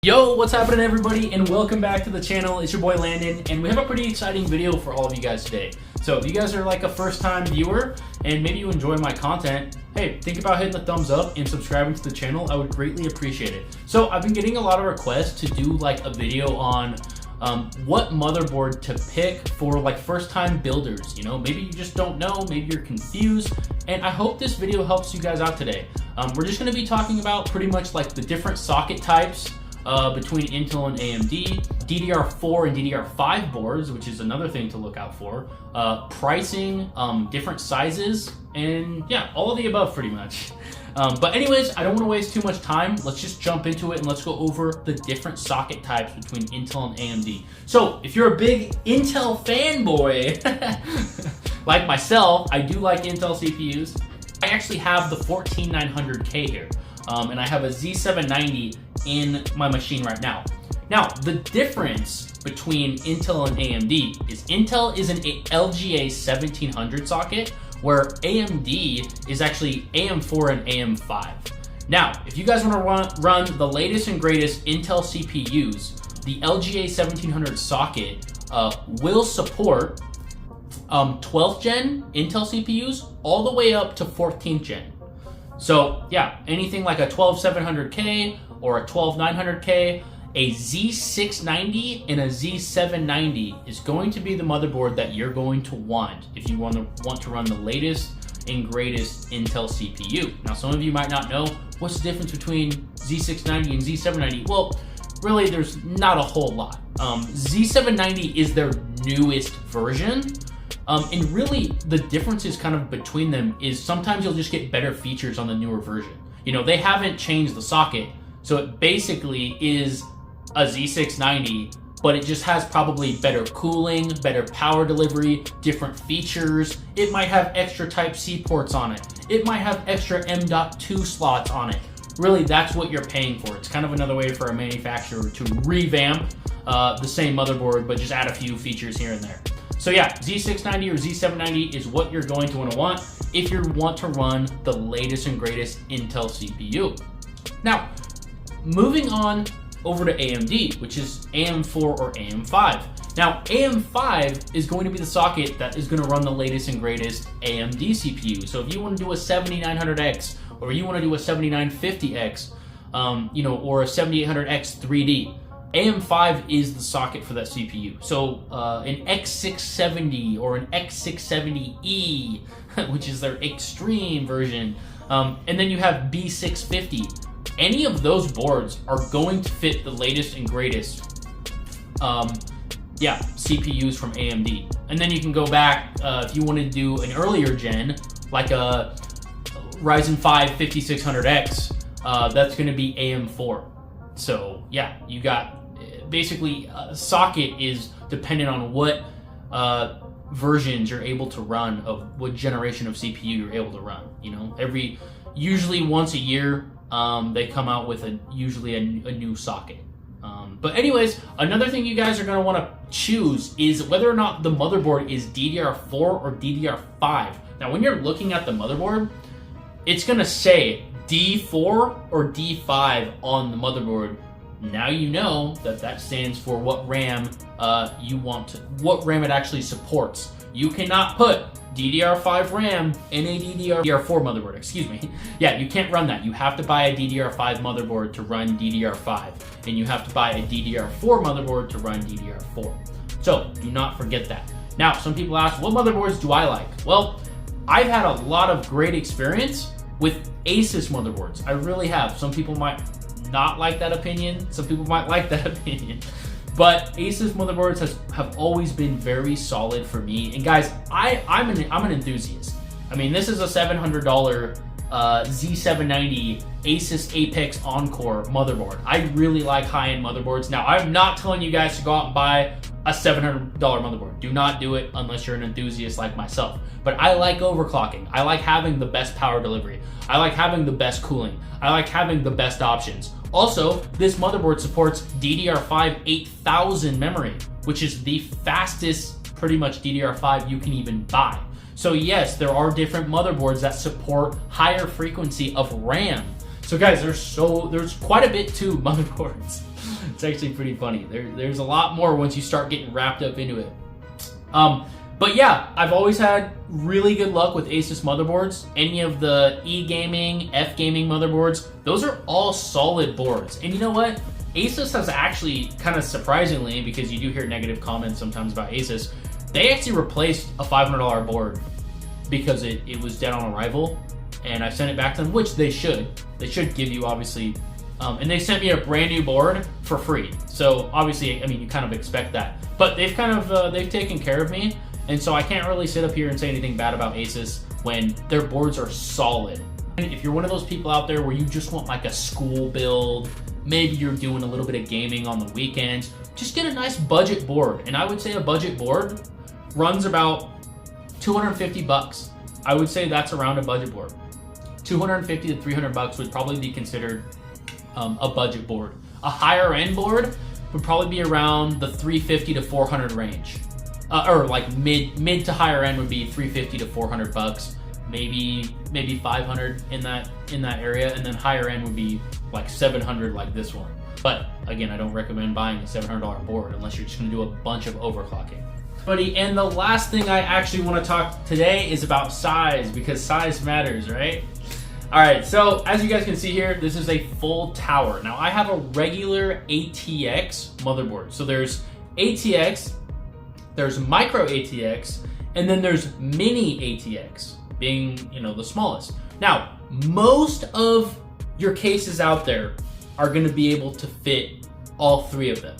Yo, what's happening everybody, and welcome back to the channel. It's your boy Landon, and we have a pretty exciting video for all of you guys today. So if you guys are like a first-time viewer and maybe you enjoy my content, hey, think about hitting the thumbs up and subscribing to the channel. I would greatly appreciate it. So I've been getting a lot of requests to do like a video on what motherboard to pick for like first-time builders. You know, maybe you just don't know, maybe you're confused, and I hope this video helps you guys out today. We're just going to be talking about pretty much like the different socket types between Intel and AMD, DDR4 and DDR5 boards, which is another thing to look out for, pricing, different sizes, and yeah, all of the above pretty much. But anyways, I don't want to waste too much time. Let's just jump into it and let's go over the different socket types between Intel and AMD. So if you're a big Intel fanboy, like myself, I do like Intel CPUs. I actually have the 14900K here. And I have a Z790 in my machine right now. Now, the difference between Intel and AMD is Intel is an LGA 1700 socket, where AMD is actually AM4 and AM5. Now, if you guys want to run the latest and greatest Intel CPUs, the LGA 1700 socket will support 12th gen Intel CPUs all the way up to 14th gen. So yeah, anything like a 12700K or a 12900K, a Z690 and a Z790 is going to be the motherboard that you're going to want if you want to run the latest and greatest Intel CPU. Now, some of you might not know what's the difference between Z690 and Z790. Well, really, there's not a whole lot. Z790 is their newest version. And really, the differences kind of between them is sometimes you'll just get better features on the newer version. You know, they haven't changed the socket, so it basically is a Z690, but it just has probably better cooling, better power delivery, different features. It might have extra Type-C ports on it. It might have extra M.2 slots on it. Really, that's what you're paying for. It's kind of another way for a manufacturer to revamp the same motherboard, but just add a few features here and there. So yeah, Z690 or Z790 is what you're going to want if you want to run the latest and greatest Intel CPU. Now, moving on over to AMD, which is AM4 or AM5. Now, AM5 is going to be the socket that is going to run the latest and greatest AMD CPU. So if you want to do a 7900X, or you want to do a 7950X, you know, or a 7800X 3D, AM5 is the socket for that CPU. So an X670 or an X670E, which is their extreme version, and then you have B650. Any of those boards are going to fit the latest and greatest CPUs from AMD. And then you can go back, if you want to do an earlier gen, like a Ryzen 5 5600X, that's going to be AM4. So yeah, you got basically socket is dependent on what versions you're able to run, of what generation of CPU you're able to run. You know, usually once a year, they come out with usually a new socket. But anyways, another thing you guys are going to want to choose is whether or not the motherboard is DDR4 or DDR5. Now, when you're looking at the motherboard, it's going to say D4 or D5 on the motherboard. Now you know that stands for what RAM what RAM it actually supports. You cannot put DDR5 RAM in a DDR4 motherboard, excuse me. Yeah, you can't run that. You have to buy a DDR5 motherboard to run DDR5, and you have to buy a DDR4 motherboard to run DDR4. So do not forget that. Now, some people ask, what motherboards do I like? Well, I've had a lot of great experience with Asus motherboards. I really have. Some people might not like that opinion. Some people might like that opinion. But Asus motherboards have always been very solid for me. And guys, I'm an enthusiast. I mean, this is a $700 Z790 Asus Apex Encore motherboard. I really like high-end motherboards. Now, I'm not telling you guys to go out and buy a $700 motherboard. Do not do it unless you're an enthusiast like myself. But I like overclocking. I like having the best power delivery. I like having the best cooling. I like having the best options. Also, this motherboard supports DDR5 8000 memory, which is the fastest pretty much DDR5 you can even buy. So yes, there are different motherboards that support higher frequency of RAM. So guys, there's quite a bit to motherboards. It's actually pretty funny. There's a lot more once you start getting wrapped up into it. But yeah, I've always had really good luck with Asus motherboards. Any of the E-gaming, F-gaming motherboards, those are all solid boards. And you know what? Asus has actually, kind of surprisingly, because you do hear negative comments sometimes about Asus, they actually replaced a $500 board because it was dead on arrival. And I sent it back to them, which they should. They should give you, obviously, and they sent me a brand new board for free. So obviously, I mean, you kind of expect that. But they've kind of, they've taken care of me. And so I can't really sit up here and say anything bad about Asus when their boards are solid. And if you're one of those people out there where you just want like a school build, maybe you're doing a little bit of gaming on the weekends, just get a nice budget board. And I would say a budget board runs about 250 bucks. I would say that's around a budget board. 250 to 300 bucks would probably be considered a budget board. A higher end board would probably be around the 350 to 400 range. Or like mid to higher end would be 350 to 400 bucks, maybe 500 in that area, and then higher end would be like 700 like this one. But again, I don't recommend buying a $700 board unless you're just going to do a bunch of overclocking. Buddy, and the last thing I actually want to talk today is about size, because size matters, right? All right, so as you guys can see here, this is a full tower. Now I have a regular ATX motherboard. So there's ATX, there's micro ATX, and then there's mini ATX, being, you know, the smallest. Now, most of your cases out there are gonna be able to fit all three of them.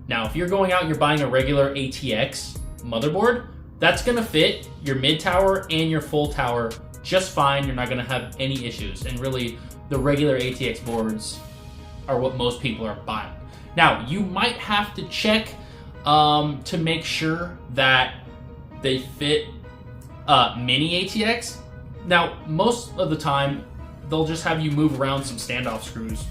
Now, if you're going out and you're buying a regular ATX motherboard, that's gonna fit your mid tower and your full tower just fine. You're not gonna have any issues. And really, the regular ATX boards are what most people are buying. Now, you might have to check to make sure that they fit mini ATX. Now, most of the time, they'll just have you move around some standoff screws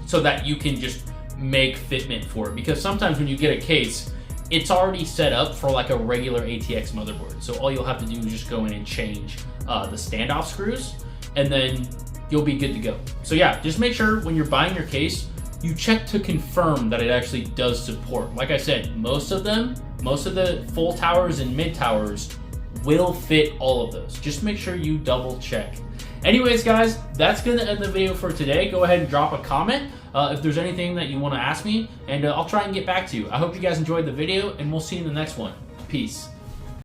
so that you can just make fitment for it. Because sometimes when you get a case, it's already set up for like a regular ATX motherboard. So all you'll have to do is just go in and change the standoff screws, and then you'll be good to go. So yeah, just make sure when you're buying your case, you check to confirm that it actually does support. Like I said, most of the full towers and mid towers will fit all of those. Just make sure you double check. Anyways, guys, that's gonna end the video for today. Go ahead and drop a comment if there's anything that you wanna ask me, and I'll try and get back to you. I hope you guys enjoyed the video, and we'll see you in the next one. Peace.